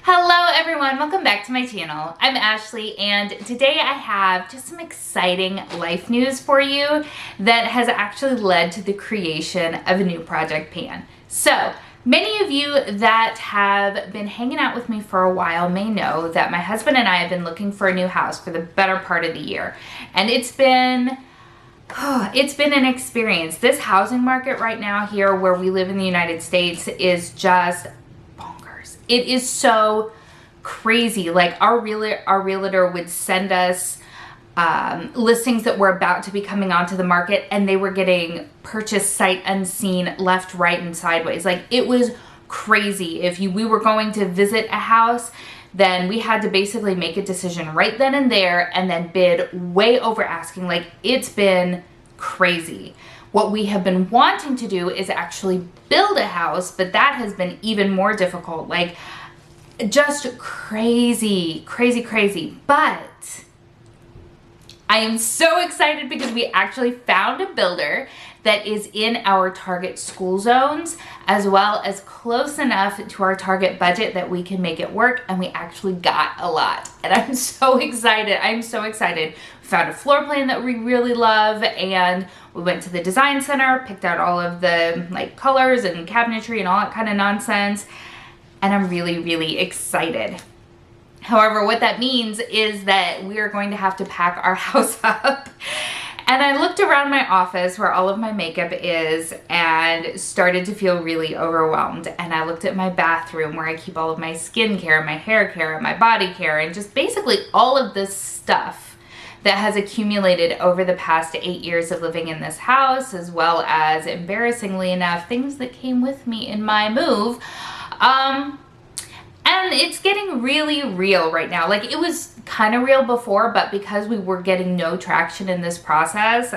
Hello everyone, welcome back to my channel. I'm Ashley and today I have just some exciting life news for you that has actually led to the creation of a new project pan. So many of you that have been hanging out with me for a while may know that my husband and I have been looking for a new house for the better part of the year, and it's been an experience. This housing market right now here where we live in the United States is just bonkers. It is so crazy. Like our realtor would send us listings that were about to be coming onto the market, and they were getting purchased sight unseen, left, right, and sideways. Like it was crazy. If we were going to visit a house, then we had to basically make a decision right then and there and then bid way over asking. Like it's been crazy. What we have been wanting to do is actually build a house, but that has been even more difficult. Like just crazy, crazy, crazy. But I am so excited because we actually found a builder that is in our target school zones, as well as close enough to our target budget that we can make it work, and we actually got a lot. And I'm so excited. I'm so excited. We found a floor plan that we really love, and we went to the design center, picked out all of the like colors and cabinetry and all that kind of nonsense, and I'm really, really excited. However, what that means is that we are going to have to pack our house up. And I looked around my office where all of my makeup is and started to feel really overwhelmed. And I looked at my bathroom where I keep all of my skincare, my hair care, and my body care, and just basically all of this stuff that has accumulated over the past 8 years of living in this house, as well as, embarrassingly enough, things that came with me in my move. And it's getting really real right now. Like it was kind of real before, but because we were getting no traction in this process,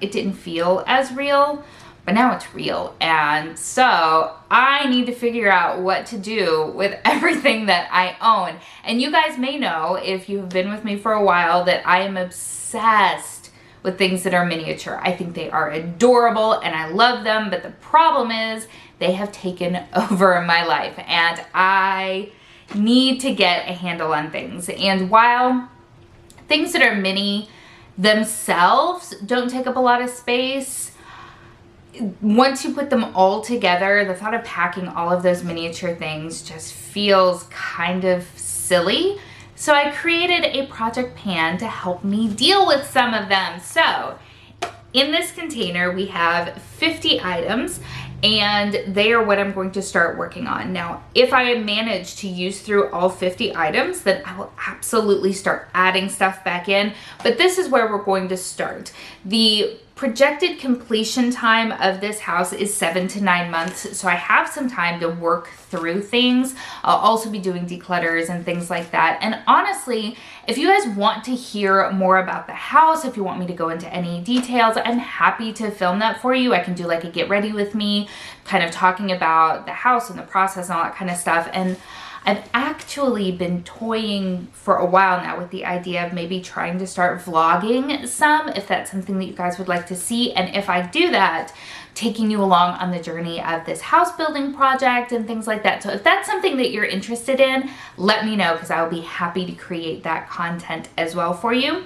it didn't feel as real, but now it's real. And so I need to figure out what to do with everything that I own. And you guys may know, if you've been with me for a while, that I am obsessed with things that are miniature. I think they are adorable and I love them, but the problem is they have taken over my life and I need to get a handle on things. And while things that are mini themselves don't take up a lot of space, once you put them all together, the thought of packing all of those miniature things just feels kind of silly. So I created a project pan to help me deal with some of them. So in this container, we have 50 items, and they are what I'm going to start working on. Now, if I manage to use through all 50 items, then I will absolutely start adding stuff back in, but this is where we're going to start. The projected completion time of this house is 7 to 9 months, so I have some time to work through things. I'll also be doing declutters and things like that. And honestly, if you guys want to hear more about the house, if you want me to go into any details, I'm happy to film that for you. I can do like a get ready with me, kind of talking about the house and the process and all that kind of stuff. And I've actually been toying for a while now with the idea of maybe trying to start vlogging some, if that's something that you guys would like to see. And if I do that, taking you along on the journey of this house building project and things like that. So if that's something that you're interested in, let me know, because I will be happy to create that content as well for you.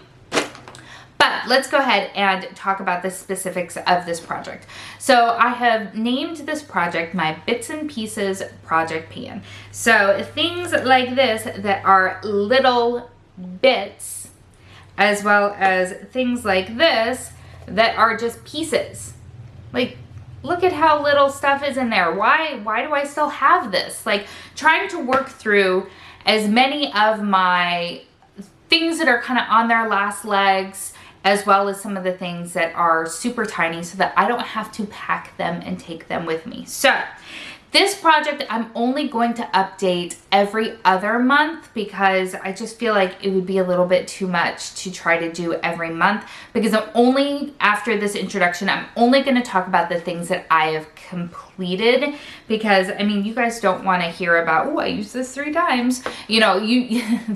But let's go ahead and talk about the specifics of this project. So I have named this project my Bits and Pieces Project Pan. So things like this that are little bits, as well as things like this that are just pieces. Like, look at how little stuff is in there. Why do I still have this? Like, trying to work through as many of my things that are kind of on their last legs, as well as some of the things that are super tiny, so that I don't have to pack them and take them with me. So this project, I'm only going to update every other month, because I just feel like it would be a little bit too much to try to do every month, because after this introduction, I'm only going to talk about the things that I have completed. completed, because I mean, you guys don't want to hear about, oh, I used this 3 times. You know,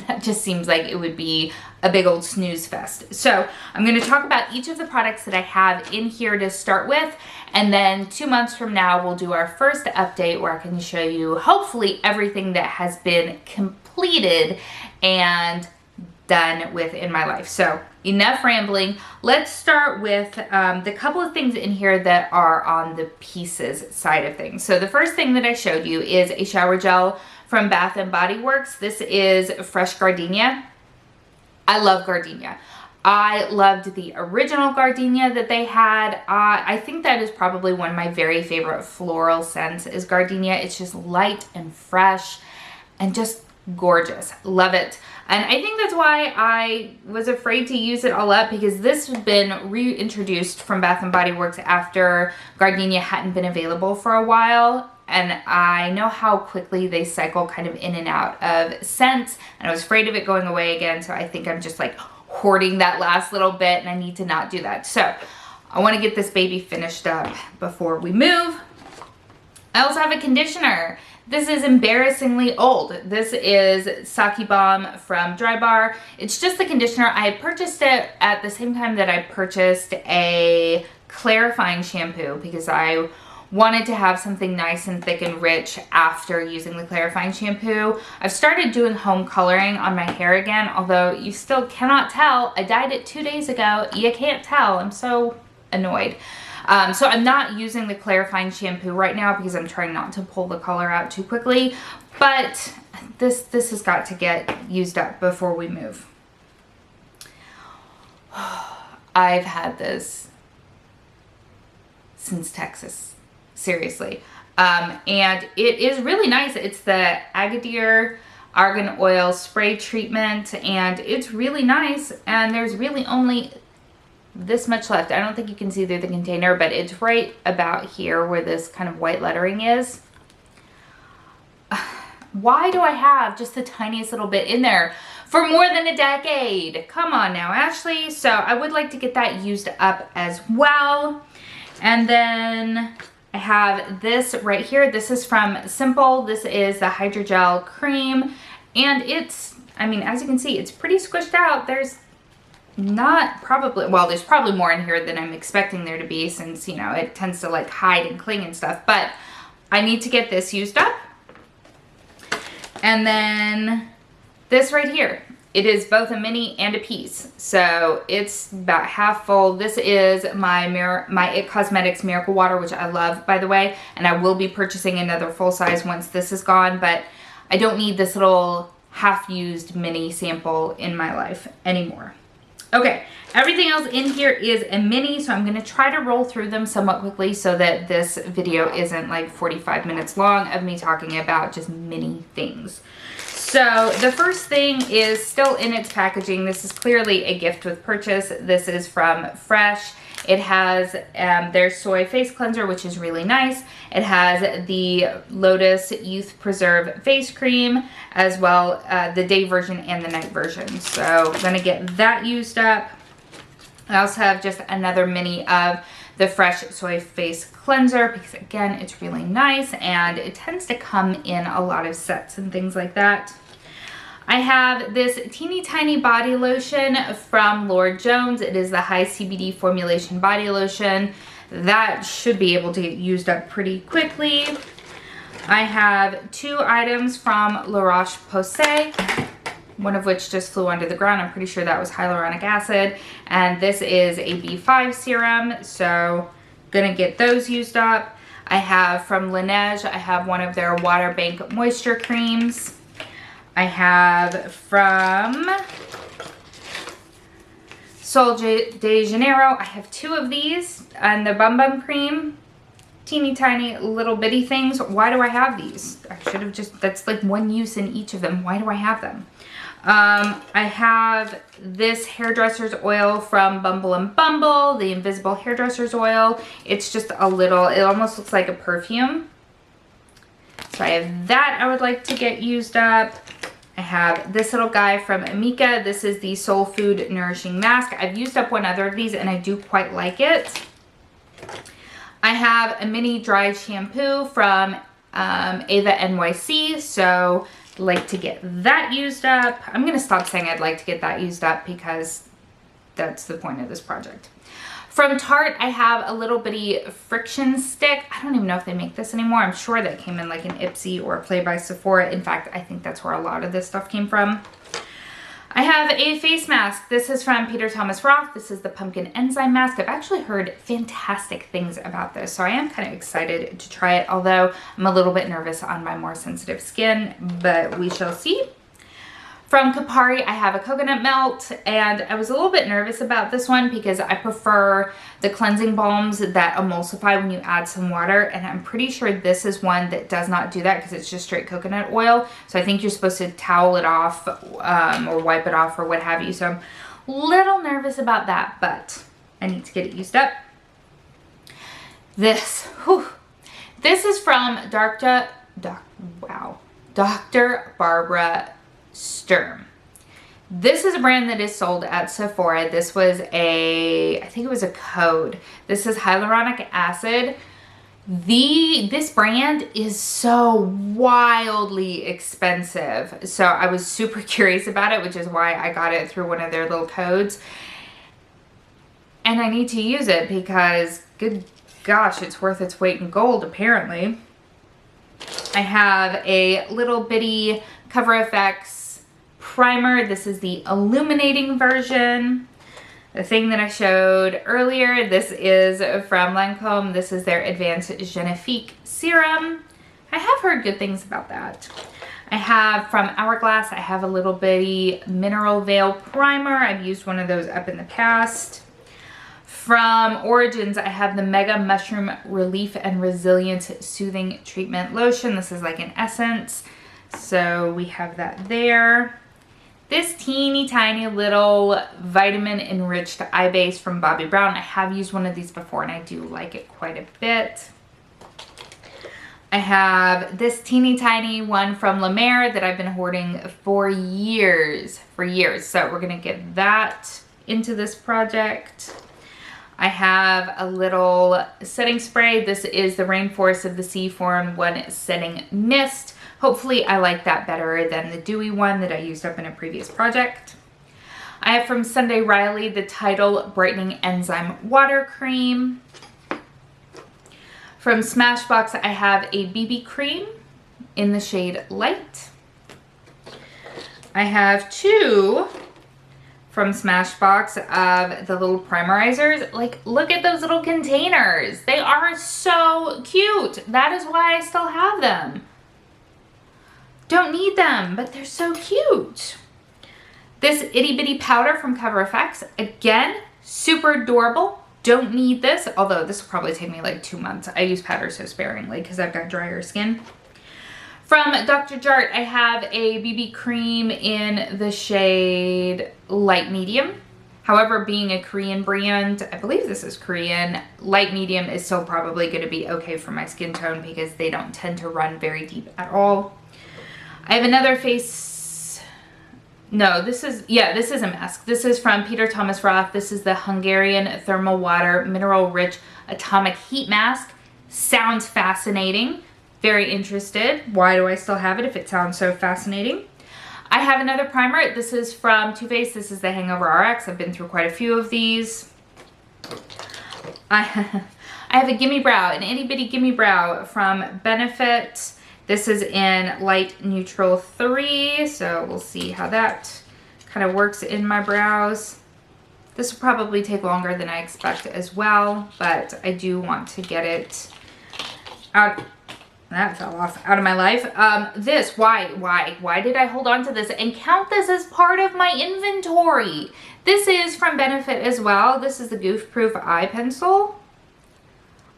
that just seems like it would be a big old snooze fest. So I'm going to talk about each of the products that I have in here to start with. And then 2 months from now, we'll do our first update where I can show you hopefully everything that has been completed and done with in my life. So enough rambling. Let's start with the couple of things in here that are on the pieces side of things. So the first thing that I showed you is a shower gel from Bath & Body Works. This is Fresh Gardenia. I love gardenia. I loved the original gardenia that they had. I think that is probably one of my very favorite floral scents is gardenia. It's just light and fresh and just gorgeous. Love it. And I think that's why I was afraid to use it all up, because this has been reintroduced from Bath & Body Works after gardenia hadn't been available for a while. And I know how quickly they cycle kind of in and out of scents, and I was afraid of it going away again. So I think I'm just like hoarding that last little bit, and I need to not do that. So I want to get this baby finished up before we move. I also have a conditioner. This is embarrassingly old. This is Sake Balm from Dry Bar. It's just the conditioner. I had purchased it at the same time that I purchased a clarifying shampoo, because I wanted to have something nice and thick and rich after using the clarifying shampoo. I've started doing home coloring on my hair again, although you still cannot tell. I dyed it 2 days ago. You can't tell. I'm so annoyed. So I'm not using the clarifying shampoo right now because I'm trying not to pull the color out too quickly, but this has got to get used up before we move. I've had this since Texas, seriously. And it is really nice. It's the Agadir Argan Oil Spray Treatment, and it's really nice, and there's really only this much left. I don't think you can see through the container, but it's right about here where this kind of white lettering is. Why do I have just the tiniest little bit in there for more than a decade? Come on now, Ashley. So I would like to get that used up as well. And then I have this right here. This is from Simple. This is the Hydrogel Cream, and it's, I mean, as you can see, it's pretty squished out. There's not probably, well, there's probably more in here than I'm expecting there to be, since, you know, it tends to like hide and cling and stuff, but I need to get this used up. And then this right here, it is both a mini and a piece, so it's about half full. This is my It Cosmetics Miracle Water, which I love, by the way, and I will be purchasing another full size once this is gone, but I don't need this little half-used mini sample in my life anymore. Okay, everything else in here is a mini, so I'm going to try to roll through them somewhat quickly so that this video isn't like 45 minutes long of me talking about just mini things. So the first thing is still in its packaging. This is clearly a gift with purchase. This is from Fresh. It has their soy face cleanser, which is really nice. It has the Lotus Youth Preserve face cream, as well the day version and the night version. So I'm going to get that used up. I also have just another mini of the Fresh Soy Face Cleanser, because again, it's really nice and it tends to come in a lot of sets and things like that. I have this teeny tiny body lotion from Lord Jones. It is the high CBD formulation body lotion. That should be able to get used up pretty quickly. I have 2 items from La Roche-Posay, one of which just flew under the ground. I'm pretty sure that was hyaluronic acid. And this is a B5 serum, so gonna get those used up. I have from Laneige, I have one of their Water Bank Moisture Creams. I have from Sol de Janeiro, I have 2 of these, and the Bum Bum Cream. Teeny tiny little bitty things. Why do I have these? I should have just, that's like one use in each of them. Why do I have them? I have this hairdresser's oil from Bumble and Bumble, the Invisible Hairdresser's Oil. It's just a little, it almost looks like a perfume. So I have that I would like to get used up. I have this little guy from Amika. This is the Soul Food Nourishing Mask. I've used up one other of these and I do quite like it. I have a mini dry shampoo from Ava NYC, so I'd like to get that used up. I'm going to stop saying I'd like to get that used up because that's the point of this project. From Tarte, I have a little bitty friction stick. I don't even know if they make this anymore. I'm sure that came in like an Ipsy or a Play by Sephora. In fact, I think that's where a lot of this stuff came from. I have a face mask. This is from Peter Thomas Roth. This is the Pumpkin Enzyme Mask. I've actually heard fantastic things about this, so I am kind of excited to try it, although I'm a little bit nervous on my more sensitive skin, but we shall see. From Kapari, I have a coconut melt, and I was a little bit nervous about this one because I prefer the cleansing balms that emulsify when you add some water, and I'm pretty sure this is one that does not do that because it's just straight coconut oil. So I think you're supposed to towel it off or wipe it off or what have you. So I'm a little nervous about that, but I need to get it used up. This is from Dr. Barbara Sturm. This is a brand that is sold at Sephora. This was I think it was a code. This is hyaluronic acid. This brand is so wildly expensive. So I was super curious about it, which is why I got it through one of their little codes. And I need to use it because, good gosh, it's worth its weight in gold, apparently. I have a little bitty Cover FX primer. This is the illuminating version. The thing that I showed earlier, this is from Lancome. This is their Advanced Genifique Serum. I have heard good things about that. I have from Hourglass, I have a little bitty Mineral Veil Primer. I've used one of those up in the past. From Origins, I have the Mega Mushroom Relief and Resilience Soothing Treatment Lotion. This is like an essence. So we have that there. This teeny tiny little vitamin enriched eye base from Bobbi Brown. I have used one of these before and I do like it quite a bit. I have this teeny tiny one from La Mer that I've been hoarding for years. So we're gonna get that into this project. I have a little setting spray. This is the Rainforest of the Sea 4-in-1 Setting Mist. Hopefully I like that better than the dewy one that I used up in a previous project. I have from Sunday Riley the Tidal Brightening Enzyme Water Cream. From Smashbox, I have a BB cream in the shade Light. I have two from Smashbox of the little primerizers. Like, look at those little containers. They are so cute. That is why I still have them. Don't need them, but they're so cute. This itty bitty powder from Cover FX, again, super adorable. Don't need this, although this will probably take me like 2 months. I use powder so sparingly because I've got drier skin. From Dr. Jart, I have a BB cream in the shade Light Medium. However, being a Korean brand, I believe this is Korean, Light Medium is still probably going to be okay for my skin tone because they don't tend to run very deep at all. I have another this is a mask. This is from Peter Thomas Roth. This is the Hungarian Thermal Water Mineral Rich Atomic Heat Mask. Sounds fascinating. Very interested. Why do I still have it if it sounds so fascinating? I have another primer. This is from Too Faced. This is the Hangover RX. I've been through quite a few of these. I have a Gimme Brow, an itty bitty Gimme Brow from Benefit. This is in Light Neutral 3, so we'll see how that kind of works in my brows. This will probably take longer than I expect as well, but I do want to get it out. That fell off out of my life. Why did I hold on to this and count this as part of my inventory? This is from Benefit as well. This is the Goof Proof Eye Pencil.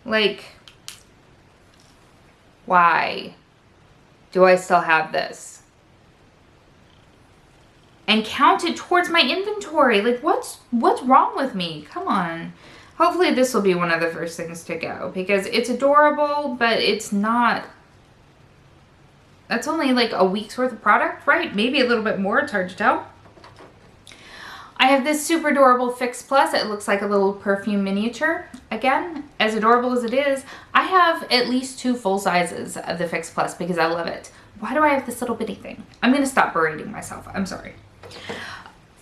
Like, why do I still have this? And counted towards my inventory. Like, what's wrong with me? Come on. Hopefully this will be one of the first things to go because it's adorable, but it's not. That's only like a week's worth of product, right? Maybe a little bit more, it's hard to tell. I have this super adorable Fix Plus. It looks like a little perfume miniature. Again, as adorable as it is, I have at least 2 full sizes of the Fix Plus because I love it. Why do I have this little bitty thing? I'm gonna stop berating myself. I'm sorry.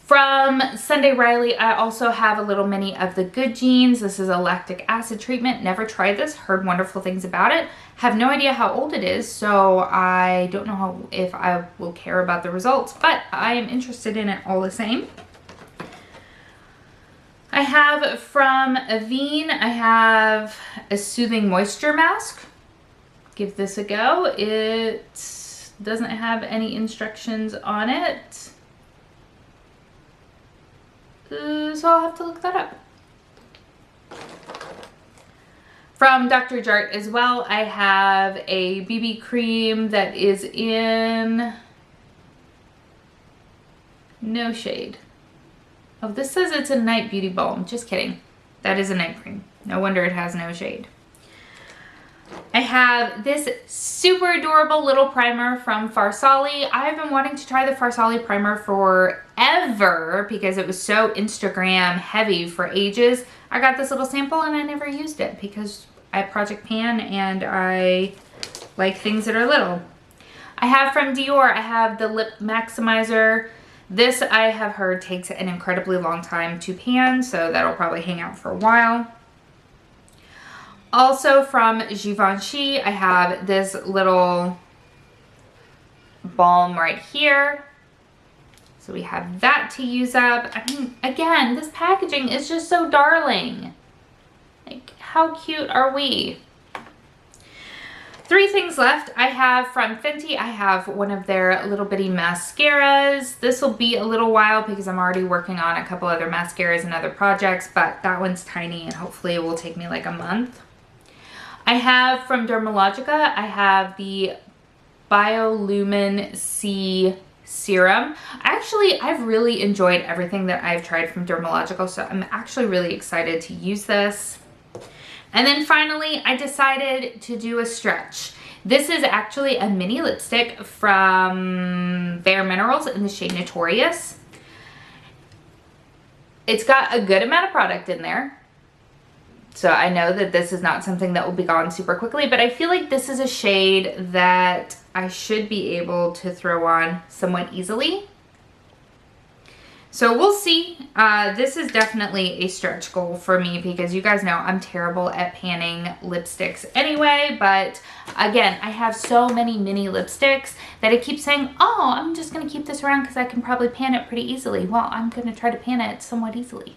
From Sunday Riley, I also have a little mini of the Good Genes. This is a lactic acid treatment. Never tried this, heard wonderful things about it. Have no idea how old it is, so I don't know if I will care about the results, but I am interested in it all the same. I have from Avene, I have a soothing moisture mask. Give this a go. It doesn't have any instructions on it. So I'll have to look that up. From Dr. Jart as well, I have a BB cream that is in No Shade. Oh, this says it's a night beauty balm. Just kidding. That is a night cream. No wonder it has no shade. I have this super adorable little primer from Farsali. I've been wanting to try the Farsali primer forever because it was so Instagram heavy for ages. I got this little sample and I never used it because I Project Pan and I like things that are little. I have from Dior, I have the Lip Maximizer. This I have heard takes an incredibly long time to pan, so that'll probably hang out for a while. Also from Givenchy, I have this little balm right here. So we have that to use up. I mean, again, this packaging is just so darling. Like, how cute are we? 3 things left. I have from Fenty, I have one of their little bitty mascaras. This will be a little while because I'm already working on a couple other mascaras and other projects, but that one's tiny and hopefully it will take me like a month. I have from Dermalogica, I have the Biolumin C serum. Actually, I've really enjoyed everything that I've tried from Dermalogica, so I'm actually really excited to use this. And then finally, I decided to do a stretch. This is actually a mini lipstick from Bare Minerals in the shade Notorious. It's got a good amount of product in there. So I know that this is not something that will be gone super quickly, but I feel like this is a shade that I should be able to throw on somewhat easily. So we'll see. This is definitely a stretch goal for me because you guys know I'm terrible at panning lipsticks anyway, but again, I have so many mini lipsticks that I keep saying, oh, I'm just gonna keep this around because I can probably pan it pretty easily. Well, I'm gonna try to pan it somewhat easily.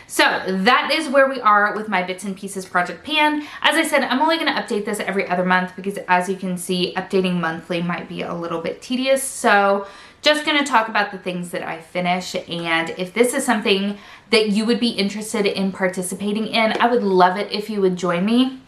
So that is where we are with my Bits and Pieces Project Pan. As I said, I'm only going to update this every other month because as you can see, updating monthly might be a little bit tedious. So just going to talk about the things that I finish, and if this is something that you would be interested in participating in, I would love it if you would join me.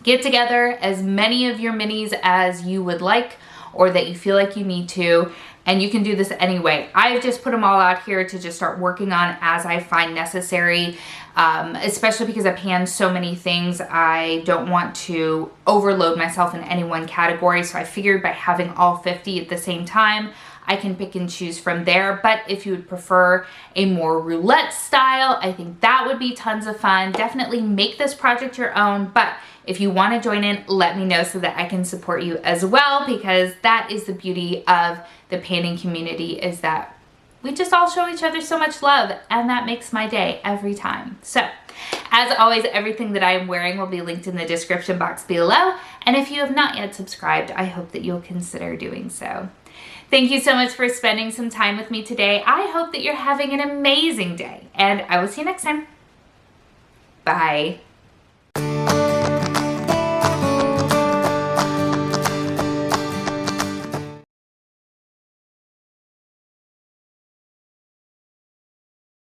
Get together as many of your minis as you would like or that you feel like you need to. And you can do this anyway. I've just put them all out here to just start working on as I find necessary, especially because I pan so many things. I don't want to overload myself in any one category. So I figured by having all 50 at the same time, I can pick and choose from there. But if you would prefer a more roulette style, I think that would be tons of fun. Definitely make this project your own. But if you want to join in, let me know so that I can support you as well, because that is the beauty of the panning community, is that we just all show each other so much love, and that makes my day every time. So as always, everything that I am wearing will be linked in the description box below. And if you have not yet subscribed, I hope that you'll consider doing so. Thank you so much for spending some time with me today. I hope that you're having an amazing day, and I will see you next time. Bye.